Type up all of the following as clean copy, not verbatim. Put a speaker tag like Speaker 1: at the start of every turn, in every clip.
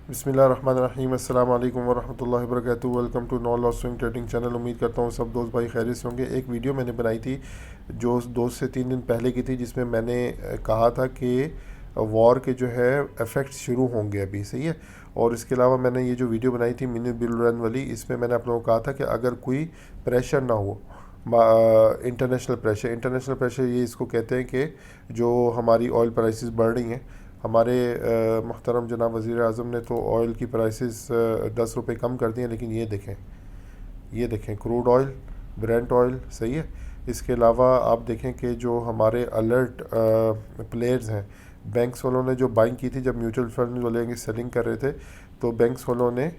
Speaker 1: बिस्मिल्लाहिर्रहमानिर्रहीम अस्सलाम वालेकुम वरहमतुल्लाहि वबरकातुहू। Welcome to no loss swing trading channel. उम्मीद करता हूँ सब दोस्त भाई खैरियत से होंगे। एक वीडियो मैंने बनाई थी जो 2 से 3 दिन पहले की थी, जिसमें मैंने कहा था कि वॉर के जो है इफ़ेक्ट शुरू होंगे अभी, सही है। और इसके अलावा मैंने ये जो वीडियो बनाई थी मिनी बिल रन वाली, इसमें मैंने आप लोगों को कहा था कि अगर कोई प्रेशर ना हो, इंटरनेशनल प्रेशर ये इसको कहते हैं कि जो हमारी ऑयल प्राइसेस बढ़ रही हैं। हमारे मुहतरम जनाब वज़ीर आज़म ने तो ऑयल की प्राइसेस 10 रुपये कम कर दी हैं, लेकिन ये देखें क्रूड ऑयल, ब्रेंट ऑयल, सही है। इसके अलावा आप देखें कि जो हमारे अलर्ट प्लेयर्स हैं, बैंक्स वालों ने जो बाइंग की थी, जब म्यूचुअल फंड वाले की सेलिंग कर रहे थे तो बैंक्स वालों ने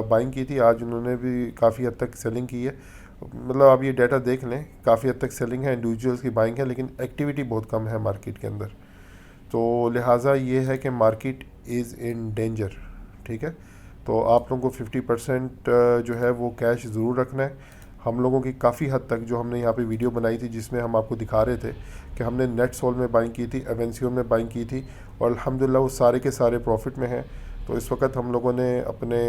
Speaker 1: बाइंग की थी। आज उन्होंने भी काफ़ी हद तक सेलिंग की है। मतलब आप ये डाटा देख लें, काफ़ी हद तक सेलिंग है, इंडिविजुअल्स की बाइंग है, लेकिन एक्टिविटी बहुत कम है मार्केट के अंदर। तो लिहाजा ये है कि मार्केट इज़ इन डेंजर, ठीक है। तो आप लोगों को 50% जो है वो कैश ज़रूर रखना है। हम लोगों की काफ़ी हद तक जो हमने यहाँ पे वीडियो बनाई थी जिसमें हम आपको दिखा रहे थे कि हमने नेट सोल में बाइंग की थी, एवेंसियोन में बाइंग की थी, और अल्हम्दुलिल्लाह वो सारे के सारे प्रॉफिट में हैं। तो इस वक्त हम लोगों ने अपने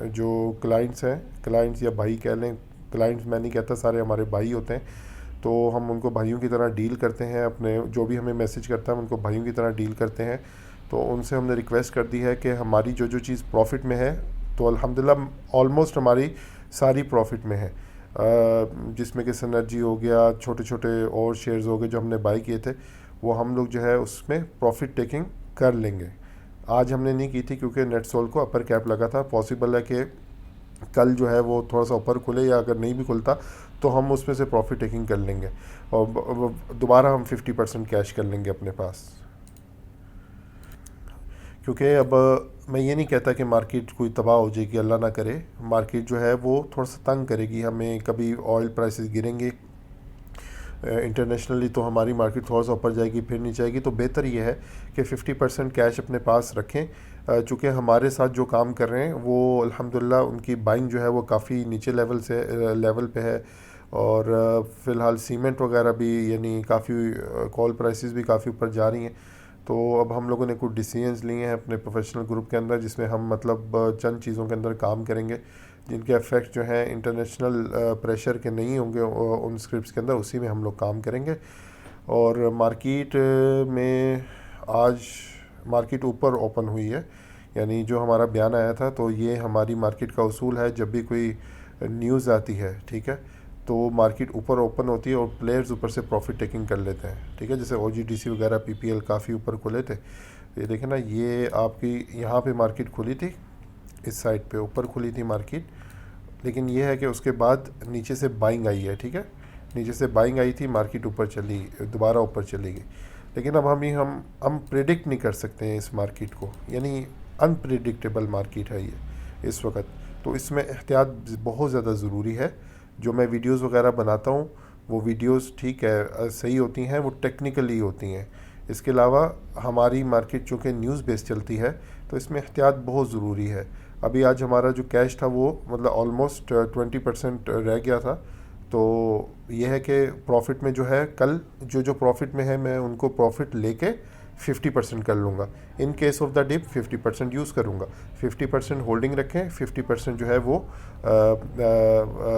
Speaker 1: जो क्लाइंट्स हैं, क्लाइंट्स या भाई कह लें, क्लाइंट्स मैं नहीं कहता, सारे हमारे भाई होते हैं, तो हम उनको भाइयों की तरह डील करते हैं। अपने जो भी हमें मैसेज करता है हम उनको भाइयों की तरह डील करते हैं। तो उनसे हमने रिक्वेस्ट कर दी है कि हमारी जो जो चीज़ प्रॉफिट में है, तो अल्हम्दुलिल्लाह ऑलमोस्ट हमारी सारी प्रॉफिट में है, जिसमें कि सिनर्जी हो गया, छोटे छोटे और शेयर्स हो गए जो हमने बाई किए थे, वो हम लोग जो है उसमें प्रॉफिट टेकिंग कर लेंगे। आज हमने नहीं की थी क्योंकि नेट सोल को अपर कैप लगा था। पॉसिबल है कि कल जो है वो थोड़ा सा ऊपर खुले, या अगर नहीं भी खुलता तो हम उसमें से प्रॉफिट टेकिंग कर लेंगे और दोबारा हम 50% कैश कर लेंगे अपने पास। क्योंकि अब मैं ये नहीं कहता कि मार्केट कोई तबाह हो जाएगी, अल्लाह ना करे। मार्केट जो है वो थोड़ा सा तंग करेगी हमें, कभी ऑयल प्राइसेस गिरेंगे इंटरनेशनली तो हमारी मार्केट थोड़ा सा ऊपर जाएगी, फिर नीचे आएगी। तो बेहतर ये है कि 50% कैश अपने पास रखें। चूँकि हमारे साथ जो काम कर रहे हैं वो अल्हम्दुलिल्लाह उनकी बाइंग जो है वो काफ़ी नीचे लेवल पे है। और फ़िलहाल सीमेंट वगैरह भी, यानी काफ़ी कॉल प्राइसेस भी काफ़ी ऊपर जा रही हैं। तो अब हम लोगों ने कुछ डिसीजंस लिए हैं अपने प्रोफेशनल ग्रुप के अंदर, जिसमें हम मतलब चंद चीज़ों के अंदर काम करेंगे जिनके इफ़ेक्ट जो हैं इंटरनेशनल प्रेशर के नहीं होंगे उन स्क्रिप्ट्स के अंदर, उसी में हम लोग काम करेंगे। और मार्केट में आज मार्केट ऊपर ओपन हुई है, यानी जो हमारा बयान आया था, तो ये हमारी मार्केट का उसूल है। जब भी कोई न्यूज़ आती है, ठीक है, तो मार्केट ऊपर ओपन होती है और प्लेयर्स ऊपर से प्रॉफिट टेकिंग कर लेते हैं, ठीक है। जैसे OGDC वगैरह PPL काफ़ी ऊपर खुले थे। ये देखें ना, ये आपकी यहाँ पे मार्केट खुली थी, इस साइड पे ऊपर खुली थी मार्केट, लेकिन ये है कि उसके बाद नीचे से बाइंग आई है, ठीक है। नीचे से बाइंग आई थी, मार्केट ऊपर चली, दोबारा ऊपर चली गई। लेकिन अब हम प्रिडिक्ट नहीं कर सकते हैं इस मार्केट को, यानी अनप्रिडिक्टेबल मार्केट है ये इस वक्त। तो इसमें एहतियात बहुत ज़्यादा ज़रूरी है। जो मैं वीडियोस वगैरह बनाता हूँ वो वीडियोस ठीक है सही होती हैं, वो टेक्निकली होती हैं। इसके अलावा हमारी मार्केट चूँकि न्यूज़ बेस्ड चलती है, तो इसमें एहतियात बहुत ज़रूरी है। अभी आज हमारा जो कैश था वो मतलब ऑलमोस्ट 20% रह गया था। तो ये है कि प्रॉफिट में जो है, कल जो जो प्रॉफिट में है मैं उनको प्रॉफिट लेके 50% कर लूँगा। In case of the dip 50% use करूँगा। 50% होल्डिंग रखें, 50% जो है वो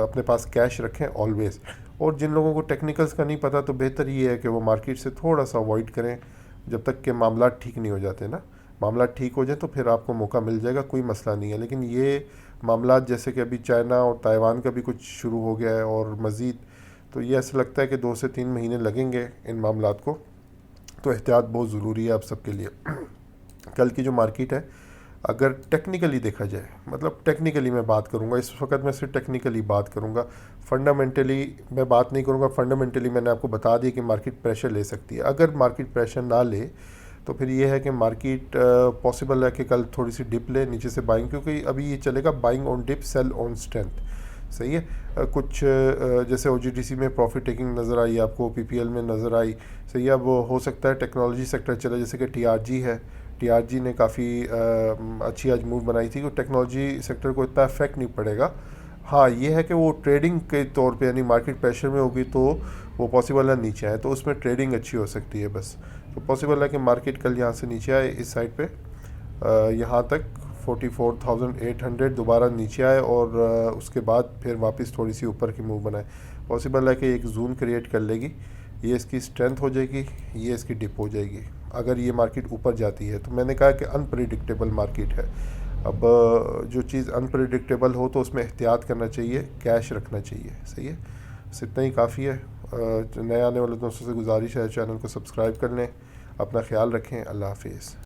Speaker 1: अपने पास कैश रखें ऑलवेज़। और जिन लोगों को टेक्निकल्स का नहीं पता, तो बेहतर ये है कि वो मार्केट से थोड़ा सा अवॉइड करें जब तक कि मामला ठीक नहीं हो जाते ना। मामला ठीक हो जाए तो फिर आपको मौका मिल जाएगा, कोई मसला नहीं है। लेकिन ये मामला जैसे कि अभी चाइना और ताइवान का भी कुछ शुरू हो गया है और मज़ीद, तो ये ऐसा लगता है कि 2 से 3 महीने लगेंगे इन मामलात को। तो एहतियात बहुत ज़रूरी है आप सबके लिए। कल की जो मार्केट है, अगर टेक्निकली देखा जाए, मतलब टेक्निकली मैं बात करूंगा, इस वक्त मैं सिर्फ टेक्निकली बात करूंगा, फंडामेंटली मैं बात नहीं करूंगा। फंडामेंटली मैंने आपको बता दिया कि मार्केट प्रेशर ले सकती है। अगर मार्केट प्रेशर ना ले तो फिर ये है कि मार्केट पॉसिबल है कि कल थोड़ी सी डिप ले नीचे से बाइंग, क्योंकि अभी ये चलेगा buying on dip, sell on strength, सही है। कुछ जैसे OGDC में प्रॉफिट टेकिंग नज़र आई आपको, PPL में नज़र आई, सही है। अब हो सकता है टेक्नोलॉजी सेक्टर चले, जैसे कि TRG है, TRG ने काफ़ी अच्छी आज मूव बनाई थी। तो टेक्नोलॉजी सेक्टर को इतना इफेक्ट नहीं पड़ेगा। हाँ, ये है कि वो ट्रेडिंग के तौर पे, यानी मार्केट प्रेशर में होगी तो वो पॉसिबल है नीचे आए, तो उसमें ट्रेडिंग अच्छी हो सकती है बस। तो पॉसिबल है कि मार्केट कल यहाँ से नीचे आए इस साइड पे, यहाँ तक 44,800 दोबारा नीचे आए और उसके बाद फिर वापस थोड़ी सी ऊपर की मूव बनाए। पॉसिबल है कि एक जोन क्रिएट कर लेगी, ये इसकी स्ट्रेंथ हो जाएगी, ये इसकी डिप हो जाएगी अगर ये मार्केट ऊपर जाती है। तो मैंने कहा कि अनप्रेडिक्टेबल मार्केट है। अब जो चीज़ अनप्रेडिक्टेबल हो तो उसमें एहतियात करना चाहिए, कैश रखना चाहिए। सही है, बस इतना ही काफ़ी है। नए आने वाले दोस्तों से गुजारिश है चैनल को सब्सक्राइब कर लें। अपना ख्याल रखें। अल्लाह हाफिज़।